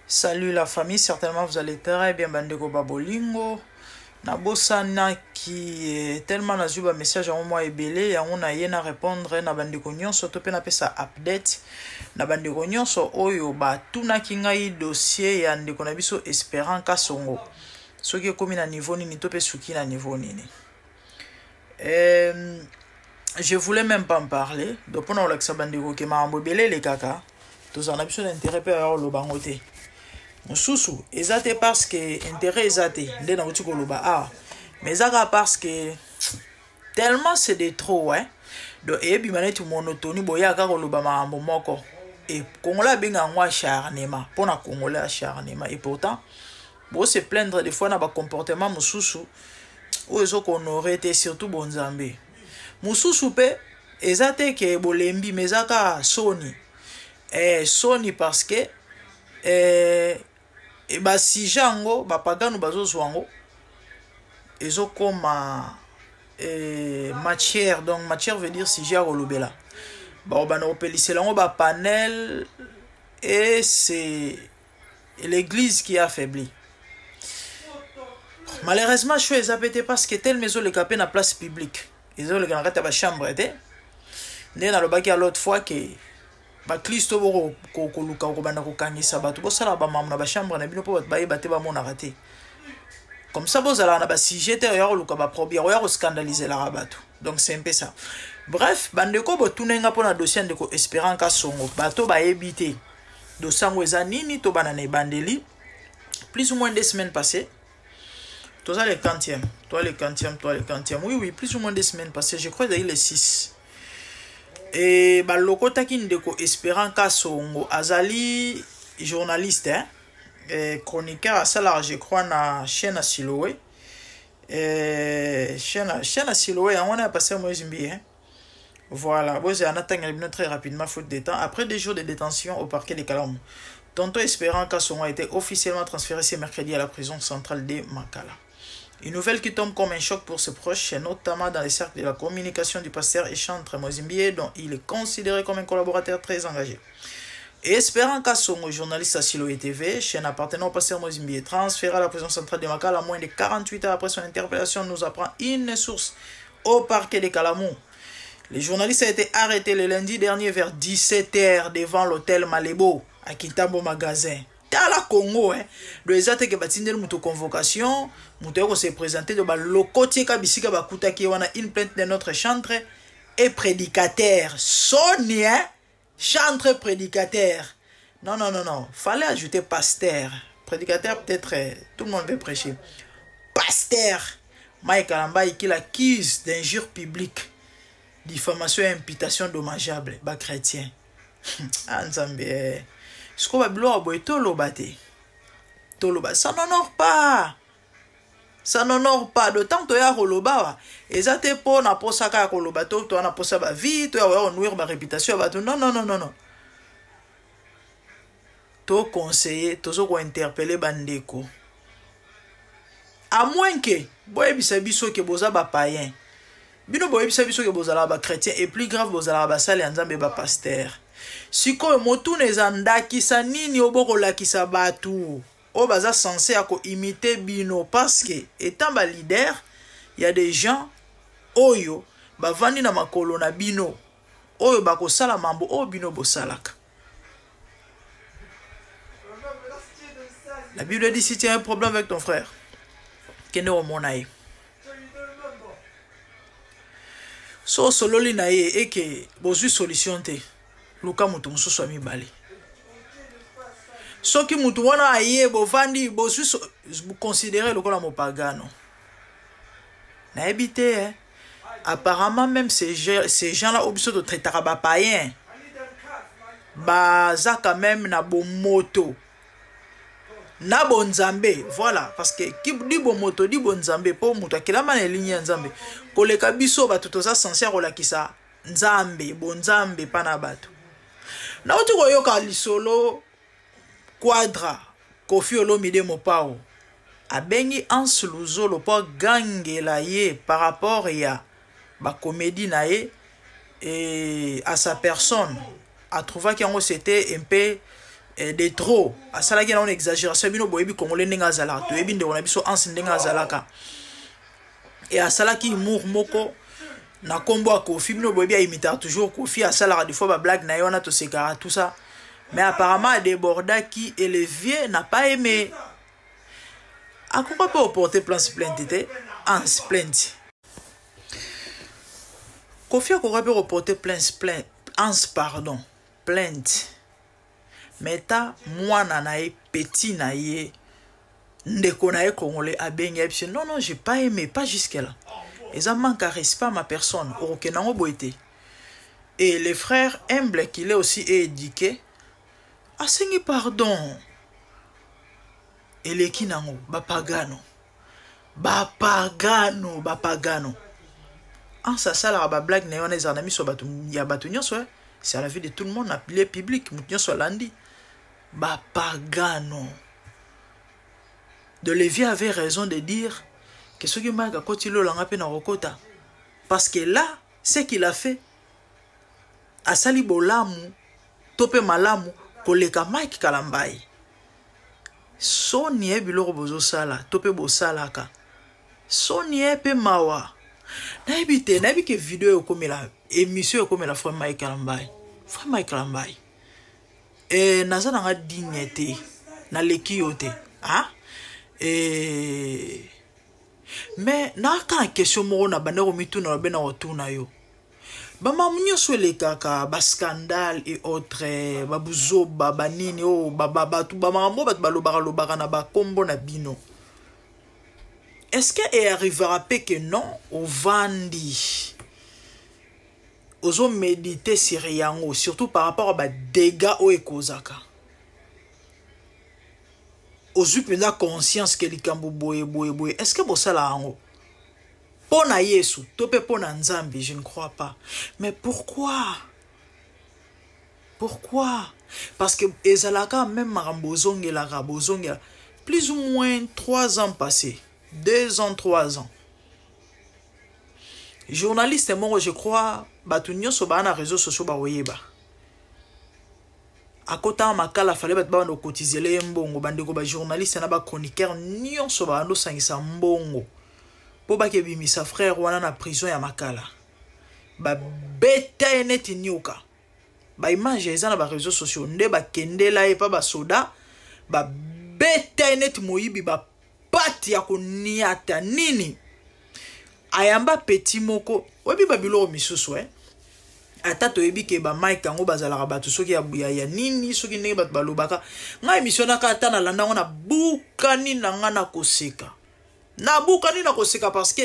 Salut la famille, certainement vous allez très bien. Bandeko Babolingo. Nabosana qui est tellement na zuba message en moi ebele ya on a yena répondre na bandeko nyonso to pe na pesa update na bandeko nyonso oyo ba tuna kingai dossier ya ndeko na biso Espérant Kasongo. Soki komi na niveau nini to pe suki na niveau nini. Je voulais même pas en parler. Donc pour nous l'exa bandeko ke ma mbobele les kaka. Tous en absence d'intérêt pe ya lo bangote. Mususu ezate parce que intérêt ezate nde na uti koloba mais ezaka parce que tellement c'est de trop donc ebi maneti monotonie boyaka koloba makambo moko et congolais benga ngwa acharnement pona congolais acharnement et pourtant bo se plaindre des fois na ba comportement mususu o ezo honorer te surtout bonzambe mususu pe ezate ke bolembi mezaka soni soni parce que et bah si jango bah pagano bazo zwango ezo koma matière, donc matière veut dire si j'ai rolobela bah on va opéliser là on va panel et c'est l'église qui a affaibli malheureusement je suis appété parce que tel maison le capé na place publique ils ont le grand ba chambre était né na le baki à l'autre fois que ba Kristo boko ko luka ko bana ko kangisa bato bo sala ba mamu na ba chambre na bino po ba yeba ba mona raté comme ça bozala na ba sujet te ya ko luka ba problème ya ko scandaliser la bato donc c'est un peu ça bref bandeko bo tunenga pona dossier ndeko Espérant Kasongo bato ba ebité dosango eza nini to bana na bandeli plus ou moins 2 semaines passées toi le 40e oui plus ou moins 2 semaines passées je crois d'ailleurs les 6 et balokota ki ndeko Espérant Kasongo azali journaliste chroniqueur à ça je crois na chaîne à Siloé chaîne à Siloé on a passé moi zimbi voilà vous en attendez très rapidement faute de temps après des jours de détention au parquet de Kalamu tonton Espérant Kasongo a été officiellement transféré ce mercredi à la prison centrale de Makala. Une nouvelle qui tombe comme un choc pour ses proches, notamment dans les cercles de la communication du pasteur Echantre Mozimbié, dont il est considéré comme un collaborateur très engagé. Et Espérant Kasongo, journaliste à Siloé TV, chaîne appartenant au pasteur Mozimbié, transféré à la prison centrale de Makala à moins de 48 heures après son interpellation, nous apprend une source au parquet de Kalamu. Le journaliste a été arrêté le lundi dernier vers 17h devant l'hôtel Malebo à Kintambo Magasin. Tala Congo do ezate ke batindel muto convocation muto ko se présenter de ba lokoti ka bisika ba kutaki wana une plainte de notre chantre et prédicateur Sonia chantre prédicateur non fallait ajouter pasteur prédicateur peut-être tout le monde veut prêcher pasteur Mike Kalamba qui l'accuse d'injure publique diffamation et imputation dommageable ba chrétien Nzambe ce qu'on va bloquer boy toloba ça n'honore pas d'autant que ya koloba ezate po na posaka koloba to na posa ba vie to ya nuire ba réputation ba non to conseiller to ko interpeller bandeko à moins que boy bisa biso ke boza ba païen bino boy bisa biso ke boza ba chrétien et plus grave boza ba sale nzambe ba pasteur sikoyo motu nezandakisa nini obokolakisa batu o baza censé ako imiter bino parce que étant ba leader il y a des gens oyo bavandi na makolo na bino oyo bakosala mambo o bino bosalaka. La Bible dit si tu as un problème avec ton frère kende omonaye so sololi na ye eke bozwi solution te luka mutu mususu ami bali soki mutu wana aye bovandi bozwi considérer lokola mopagano na ebité apparemment même ces gens là obiso de traitera ba païen baza quand même na bomoto na bonzambe voilà parce que ki di bomoto di bonzambe po mutu akilama na ligne ya nzambe koleka biso bato toza censé kolakisa nzambe bonzambe pana bato na uti koyoka lisolo quadra Kofi Olomide Mopao abengi Anse Luzolo po gangela ye par rapport ya ba comédie na ye et à sa personne a trouvé que c'était un peu de trop asalaki na on exagération bino boyebi congolais ndenge azalaka toyebi ndeko na biso ansi ndenge azalaka et asalaki humour moko na kombo ya Kofi bino boyebi aimitaka toujours Kofi asalaka des fois ba blague na yo na tosekaka tout ça mais apparemment débordaki et le vieux n'a pas aimé. À quoi pas porter plainte plainte Kofi a quoi pas reporter plainte mais ta moi nanae petit naie ndeko nae congolais a benga non j'ai pas aimé pas jusque là et ça manque à respect à ma personne ok nango boité et les frères humbles qu'il est aussi éduqué asengi pardon eleki nango bapagano en ça la ba blague na yona ezana miso batu ya batu nyonso c'est à la vie de tout le monde na pilier public nyonso landi bapagano. De Lévi avait raison de dire que ce qui m'a dit langa pe na rokota parce que là ce qu'il a fait asali bolamu tope malamu koleka Mike Kalambai Sony biloko bozo sala tope bosalaka Sony pe mawa na ebi ke vidéo comme la émission comme la frère Mike Kalambai et naza na dignité na leki yote ah et mais na ka question mo na banero mituna na bena otuna yo bama munyoso le kaka ba scandale et autres babuzo babanini o baba tu bamambo bat balobaka na ba kombo na bino. Est-ce qu'il arrivera pas que non au vandi ozo méditer sur yango surtout par rapport à ba dégâts au ekozaka ozu penda conscience que likambo boye est-ce que bosala yango pona Yesu tope pona Nzambi je ne crois pas mais pourquoi parce que ezalaka même marambozongela plus ou moins 3 ans passés 2 ans 3 ans journaliste moi je crois batu nyonso ba na réseaux sociaux ba oyeba à côté makala fallait bat ba no cotiser mbongo bandeko ba journaliste na ba chroniqueur nyonso ba ndo sangisa mbongo po ba ke bimisa frère wana na prison ya makala ba beta eneti nyoka ba image eza na ba réseaux sociaux nde ba kendela e pa ba soda ba beta eneti moyibi ba pati ya koniata nini ayamba petit moko webi ba biloko misusu ata toyebi ke ba Mike yango bazalaka batu soki ya nini soki ndenge batu balobaka ngai émission na kata na landa ngona bukani na ngana koseka parce que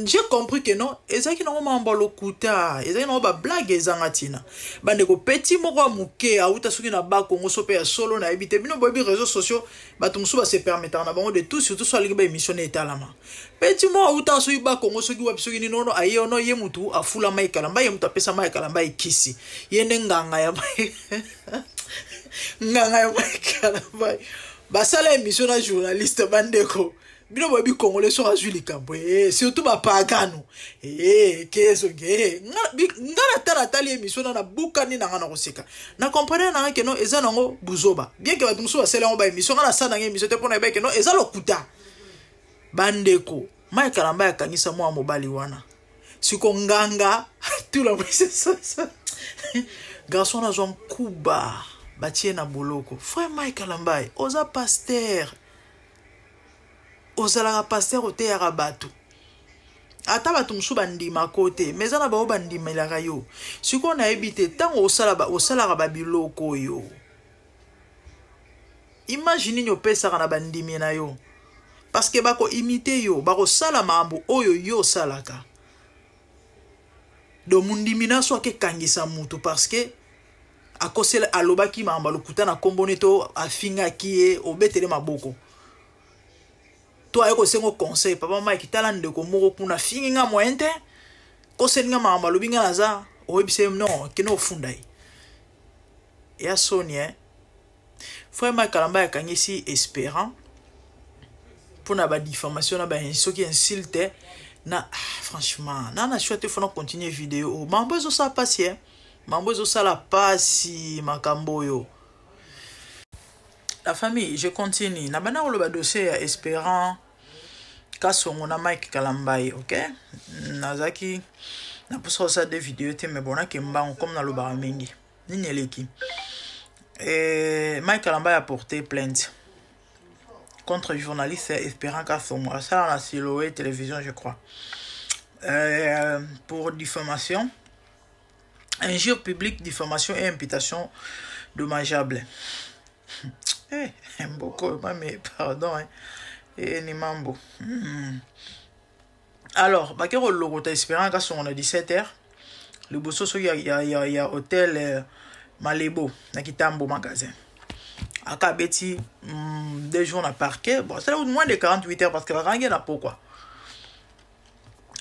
j'ai compris que non ezaki na mamba lokuta ezaki na ba blague ezangatina bande ko petit moko muke auta soki na ba Kongo sope ya solo na ebite bino boyebi réseaux sociaux batu musu ba se permettre na bango de tout surtout so aliki ba émission na etalama petit moko auta soki ba Kongo soki wa soki ni nono aye ono ye mutu afula Mike Kalambai ye mutu apesa Mike Kalambai kisi ye nganga ya Mike Kalambai basala émission na journaliste bandeko bino boyebi congolais so azwi likambo surtout ba pagano kezo ngana tala émission na bukani na ngana koseka na comprendre na ke no eza nango buzoba bien que batu musu basela ngo ba émission ngana sa na émission te pona ke no eza lokuta bandeko Mike Kalambai akangisa mwa mobali wana siko nganga tout la ça garçon na zon kuba batie na boloko frère Mike Kalambai oza pasteur ozalaka pasteur ote ya rabatu ata batu musu bandima kote mais ana bao bandimelaka yo siko na ebite tango osalaka ba biloko yo imagine nyo pesa kana bandimi na yo parce que bako imiter yo bako sala mambo oyo yo salaka do mundimi na so ke kangisa mutu parce que akosela alobaki mambo lokuta na komboneto afinga kie obetele maboko toi ayeko sengo conseil papa Mike tala ndeko moko kuna finga moyente ko senga mama lobinga naza oyebise non kino fundai ya Sonia frère Mike Kalambai akangisi espérant pour na ba diffamation na ba soki insulte na franchement na chouette faut continuer vidéo mambo zo ça passer mambo zo ça la pasi makambo yo La famille, je continue. Nabana le dossier espérant Kasongo na Mike Kalambai, ok? Nazaki na poussa ça des vidéos te mais bona kemba comme na le baramingi. Nineleki. Et Mike Kalambai a porté plainte contre le journaliste espérant Kasongo. Ça on a Siloé télévision je crois. Pour diffamation, injure publique, diffamation et imputation dommageable. Beaucoup, mais pardon. Ni mambo. Alors, bakero logo ta espérant qu'à son 17h. Le bosso il y a hôtel Malebo na Kitambo magasin. Aka beti 2 jours na parquet. Bon, c'est moins de 48 heures parce que va rien na pourquoi.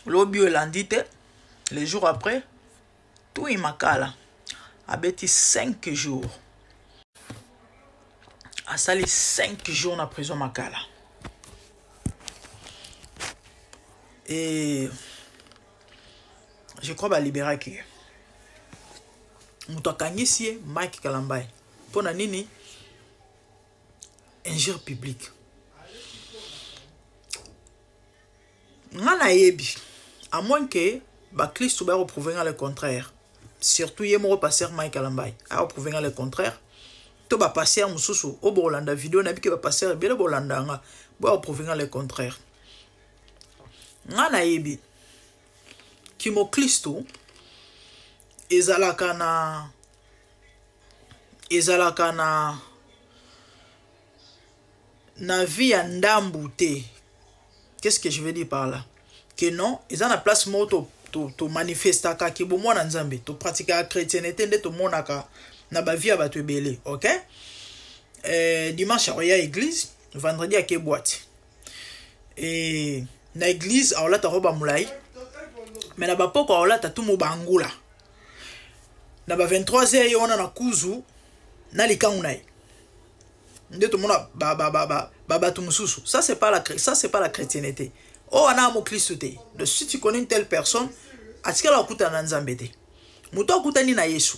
L'obio landite les jours après tout il makala. A beti 5 jours. A sali 5 jours na prison makala. Et je crois que libérer qui Moutakangisie Mike Kalambai pour nini injure public ngana yebi à moins que Baklisto va reprouver le contraire, surtout yemo passer Mike Kalambai a reprouver le contraire to ba passer mususu au Bolanda vidéo na bi que va passer bien Bolanda nga ba reprouver le contraire. Ngana yebi Kimo Klisto ezalaka na vie ya ndambu te. Qu'est-ce que je veux dire par là? Que non, ils ont la place moto to manifestaka ki bo mwana nzambe to pratika chrétienté nde to monaka na ba vie ya bato ebele, OK? Dimanche à église, vendredi à boîte. Et na église a olata roba mulai mais na bapoko a olata tout mo bangula na ba 23h yona na kuzu na likangu nai nde to mona ba tout mususu. Ça c'est pas la chrétienté. Oh ana mo Kristo te. Donc si tu connais une telle personne atika la kuta na nzambe te. Muto akutani na Yesu.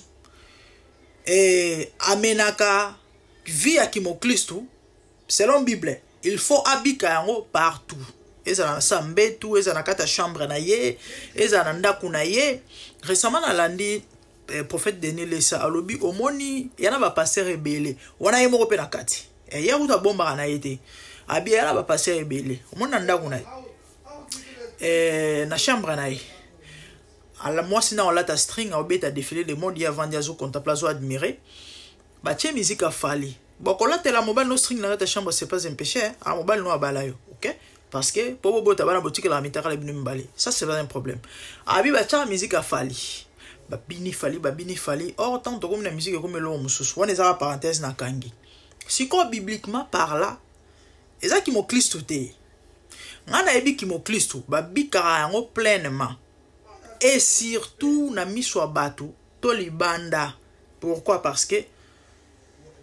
Amenaka vie ya Kimo Kristo selon Bible. Il faut habiter yango partout. Ezana sambe tout, ezana kata chambre na ye, ezana ndaku na ye. Récemment na landi prophète Denis Lessa alobi omoni yana ba passer rebelle. Wana ye moko pe na kati. Ya uta bomba na yete. Abi yana ba passer rebelle. Omona ndaku na ye. Na chambre na ye. Ala moi sina on lata string a obeta défilé le monde avant diazo contemplazo admirer. Ba tie musique a fali. Bon, quand la mobile no string dans ta chambre, c'est pas un péché. Un mobile no abalayo, ok? Parce que pour vous boire boutique la mitara le binu mbali. Ça c'est pas un problème. Abi ba cha musique a fali. Ba bini fali. Or tant que comme la musique comme le mususu. On est à parenthèse na kangi. Si quoi bibliquement par là, eza qui mo Kristo te. Ngana ebi qui mo Kristo ba bikara yango pleinement. Et surtout na miswa batu to libanda. Pourquoi? Parce que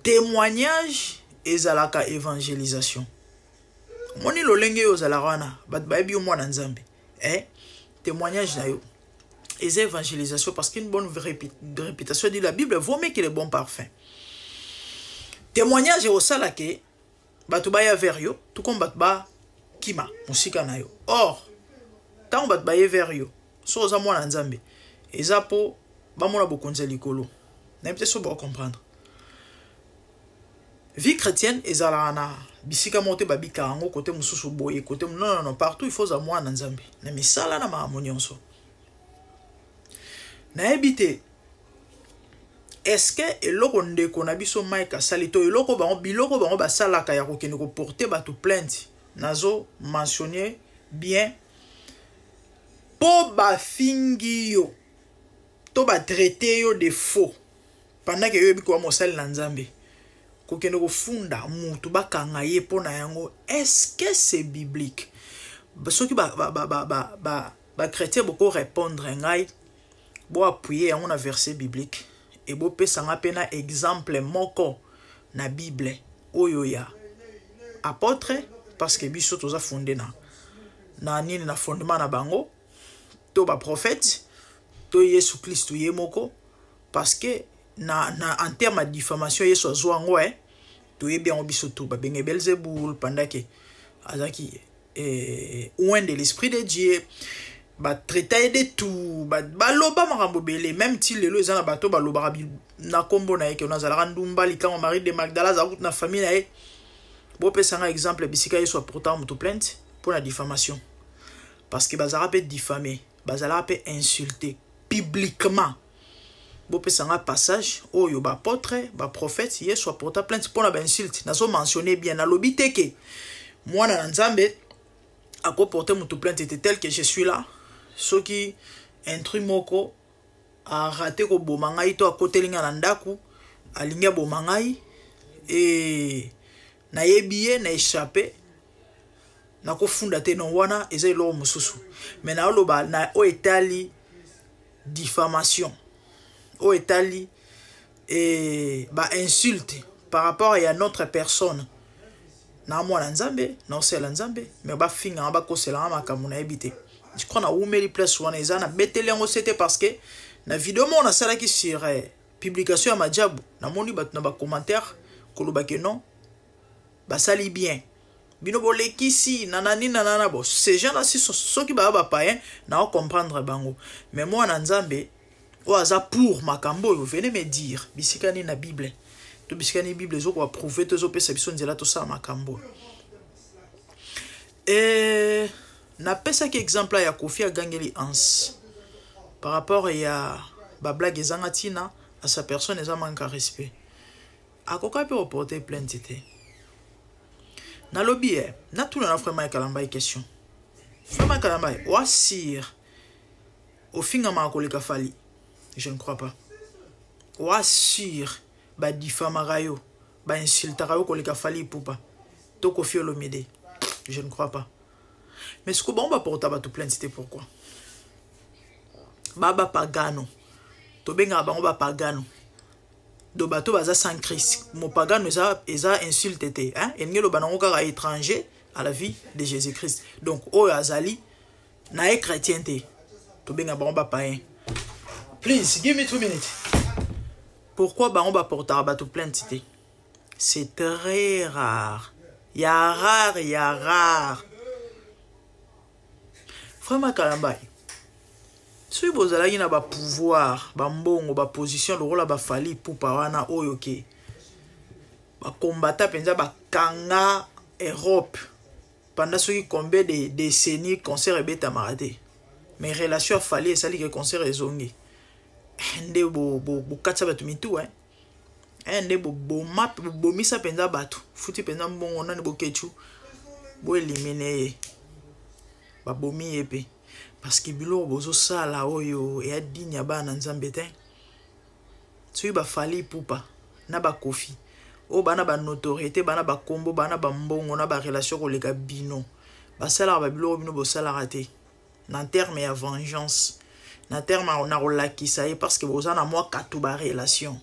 témoignage ezalaka évangélisation. Moni lo lenge yo zalawana bat baebi yo mwana nzambe. Témoignage na yo et évangélisation parce qu'une bonne réputation dit la Bible vaut mieux que les bons parfums. Témoignage au salake batu baya vers yo tout comme bat ba kima musika na yo. Or tant bat baye vers yo so za mwana nzambe ezapo ba mona bokonza likolo. Na peut-être so ba comprendre. Vie chrétienne ezalana bisika monte babika ango côté mususu boye côté non partout il faut za mwana nzambe na misala na maamonionso na ebité est-ce que eloko ndeko na biso Mike salito eloko bango biloko bango basalaka ya kokene ko porter batu plainte nazo mentionner bien po ba fingi yo to ba traiter yo de faux pendant que yo biko mosali na nzambe kokende ko funda mutu bakanga ye pona yango. Est-ce que c'est biblique? Soki ba chrétien boko répondre ngai bo appuyer yango na verset biblique et bo pesa nga pena exemple moko na Bible oyo ya apôtre parce que biso toza fondé na nini na fondement na bango to ba prophète to Yesu Kristo ye moko parce que en termes de diffamation yeso azwango Tu es bien au bisoto, bah ben Belzéboul, pendant que azaki oin de l'esprit de Dieu, bah traiter de tout, bah loba marambo belé, même si les lois na bateau bah loba na kombo na eke on a zala ndumba lika mon mari de Magdala za na famille na e. Bon peut un exemple bisika soit pourtant moto plainte pour la diffamation. Parce que bazara peut diffamer, bazara peut insulter publiquement. Bon peut un passage oh yo ba apôtre, ba prophète, hier soit porta plainte pour la insulte. Nazo mentionner bien na lobité que moi na nzambe à quoi porter mon plainte était tel que je suis là. Ce qui intrus moko a raté ko bomangai to à côté linga nandaku a linga bomangai et na yebiye na échappé na ko funda te non wana ezai lo mususu mais na loba na o etali diffamation o etali et ba insulte par rapport à notre personne na mwana nzambe na osela nzambe mais ba finga ba kosela makambo na ebité je crois na umeli place wana ezana beteli yango c'était parce que na vidéo mo na sala ki sur publication ya majabu na moni bat na ba commentaire koloba ke non ba sali bien bino bolekisi nanani nanana bo ces gens là si ceux qui ba païen na comprendre bango mais moi na nzambe o aza pour makambo yo venez me dire bisikani na bible to bisikani bible zo ko prouver to zo pesa biso nzela to sa makambo et na pesa ki exemple ya Kofi Agangeli Hans par rapport à ba blague ezangatina à sa personne eza manque respect akoka pe reporter plainte te na lobby na tout na vraiment kalamba question vraiment kalamba wa sir au finga ma koleka fali je ne crois pas wa sir ba diffamara yo ba insultara yo koleka fali poupa to Kofi Olomide je ne crois pas mais ce que bon va porter ba tout plainte c'était pourquoi baba pagano to benga bango ba pagano do bato baza sans Christ mo pagano eza insulte te hein engelo banango kaka étranger à la vie de Jésus-Christ donc o azali na chrétien te to benga bango ba païen please give me 2 minutes pourquoi bango ba porter bato plainte te c'est très rare ya rare vraiment kalamba si vous avez un pouvoir, un bon, une position, le rôle fali pour parana oyoke. Ba combattre penza ba kanga Europe pendant ce qui combien de décennies concert et beta maraté. Mais relation fali ça que concert est zongi. Ende bo katsa batu mitu hein. Ende bo map bo misa penza batu. Futi penza bon on a bo kechu. Bo éliminer ba bomi épée. Parce que bilo bozo sala oyo e adinya bana nzambe te tu ba fali pupa na ba Kofi o bana ba notoriété bana ba kombo bana ba mbongo na ba relation ko leka bino ba sala ba bilo bino bo sala raté na terme ya vengeance na terme on a rolakisa parce que boza na moi katuba relation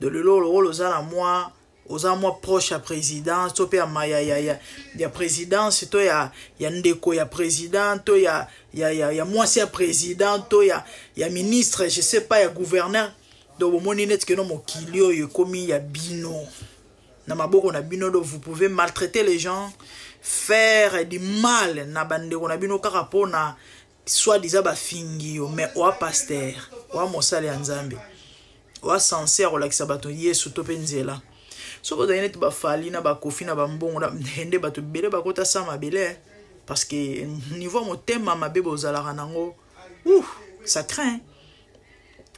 de lelo lo za na moi oza moi proche à président to pe ya présidence to ya ndeko ya président to ya moi c'est président to ya ministre je sais pas ya gouverneur do moni net que no mokilio yo komi ya bino na maboko na bino do vous pouvez maltraiter les gens faire du mal na bande ko na bino kaka pona soit disant ba fingi yo mais o pasteur o mosale ya nzambe o sincère relaxa bato yesu to penzela so vous avez ba fali na ba Kofi na ba mbongo na hende bato bele ba kota sama bele parce que niveau mon thème ma bébé aux alaranango ça craint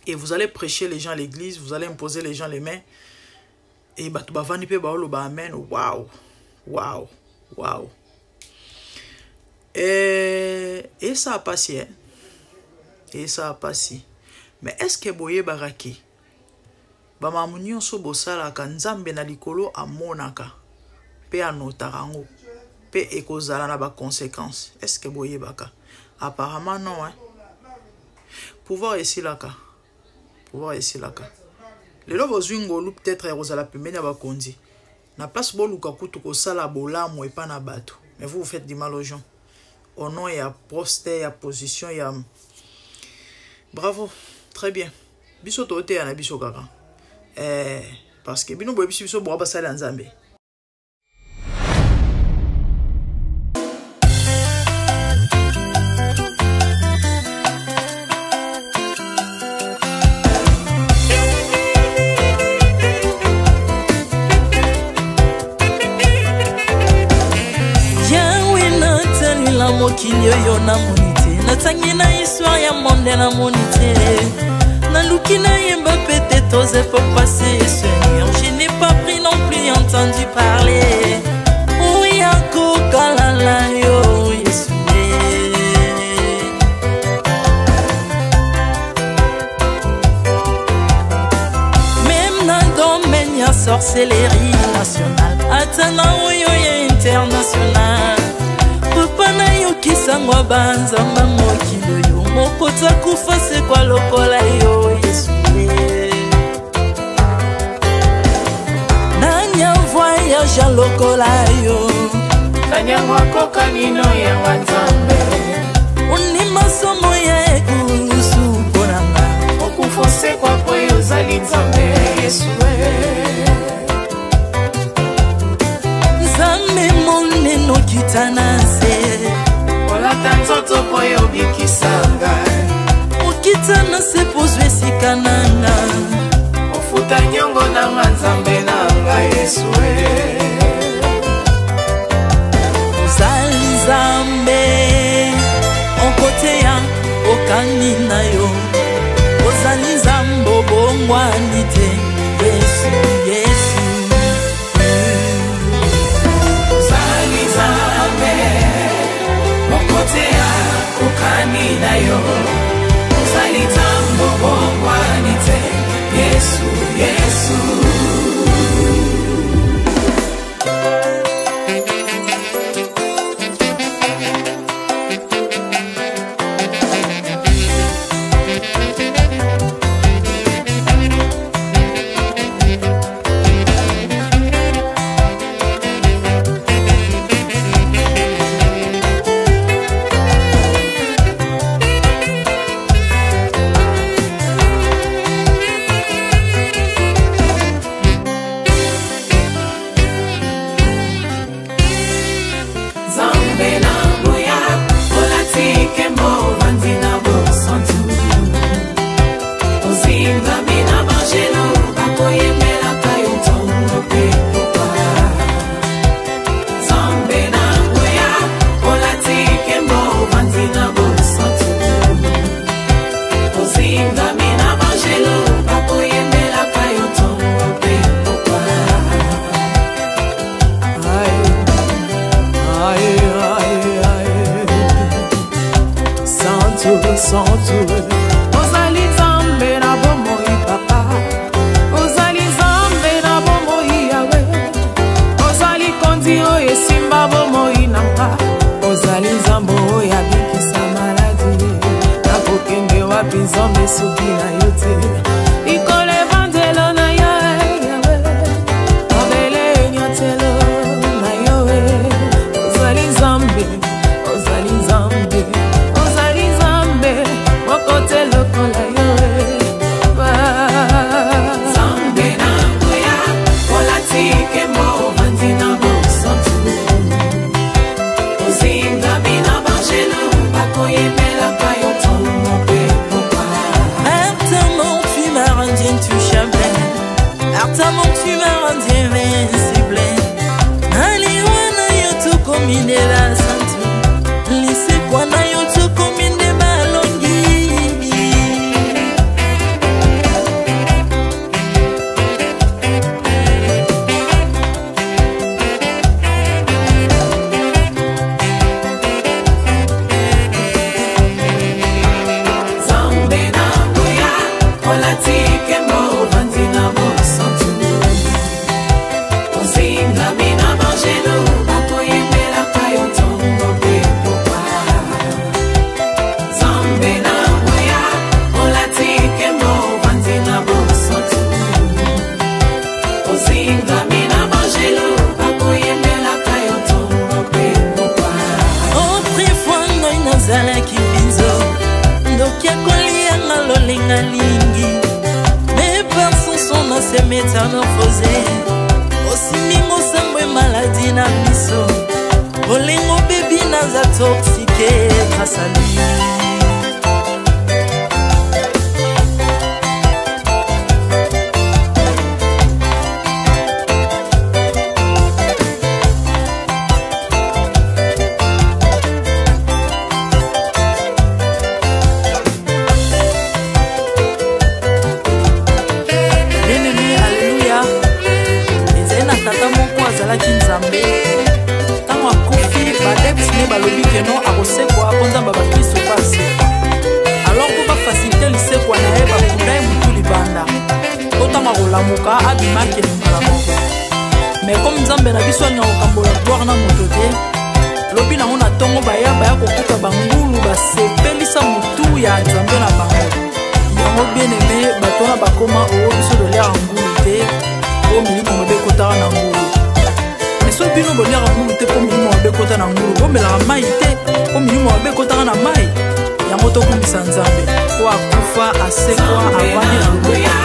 et vous allez prêcher les gens à l'église vous allez imposer les gens les mains et bato ba vani pe ba olo ba amen waouh et ça a passé hein? Et ça a passé mais est-ce que boye baraki ba mamunyo so bosala ka nzambe na likolo amonaka pe anotaka ngo pe ekozala na ba conséquences est-ce que boye baka apparemment non hein pouvoir ici là lelo bozwingolu peut-être ekozala pembeni ya bakonzi na place boluka kutu kosala bolamu epa na bato mais vous faites du mal aux gens au nom ya poste ya position ya bravo très bien biso tote ya na biso kaka parce que bino boye biso bo basala nzambe mokili oyo namoni te natangi na histoire ya monde namoni te naluki nayemba pete toze po passer Seigneur je n'ai pas pris non plus entendu parler oya kokalala yo Yesu même na domaine ya sorcellerie nationale atana oyo ya international papa na yo kisangwa banzamba mokili oyo mokota kufa se kwa lokola yo Yesu nanya voyage a lokola yo nanya wakoka nino ya wanzambe uni masomo ya ekurusu konanga okufose kwa poyo zali nzambe Yesu nzambe moneno kitana se olata nzoto poyo bikisanga okitana se pozwe sikananga ofuta nyongo na nzambe nanga Yesu ozali nzambe onkote ya okani na yo ozali nzambe obongwani te Yesu Yesu ozali nzambe onkote ya okani na yo ozali nzambe obongwani te Yesu Yesu ozali nzambe na bomoi papa ozali nzambe na bomoi yawe ozali kondi oyo esimba bomoi nanga ozali nzambe oyo abikisa maladi nakokende wapi nzambe soki na yo te ikolo evangelo na yo yawe mabele enyatelo na yo ozali nzambe ozali nzambe kote lokola yo nzambe na ngoya olatike mo vandina bosantu ozinga bina bangelo bakoyemelaka yo ntongo mpe pokwa Artamon tu m'as rendu intouchable Artamon tu m'as rendu invincible Aliwana yo tokomine la santu lise kwana yo tokomine balongi métamorphosé osimingo sambwe maladie na miso olingo bebi naza toxique grâce à lui. azalaki nzambe ntango akufi badepsine balobi keno akosekwa mpo nzambe bakristo pasi alors mpo bafasilite lisekwa na ye bakunda ye mutu libanda to ntango akolamuka abimaki elingala moko mais comme nzambe na biso alinga kokambola gloire na moto te lobi nango na ntongo baya kokuta bangulu basepelisa mutu ya nzambe na bango yango bien aimé bato wana bakoma oyo biso dolera ngulu te po milimo mabe ekotaka na ngulu mais soki bino bolera ngulu te po milimo mabe ekota na ngulu bomelaka mai te po milimo mabe ekotaka na mai yango tokumbisa nzambe po akufa asekwa avandi na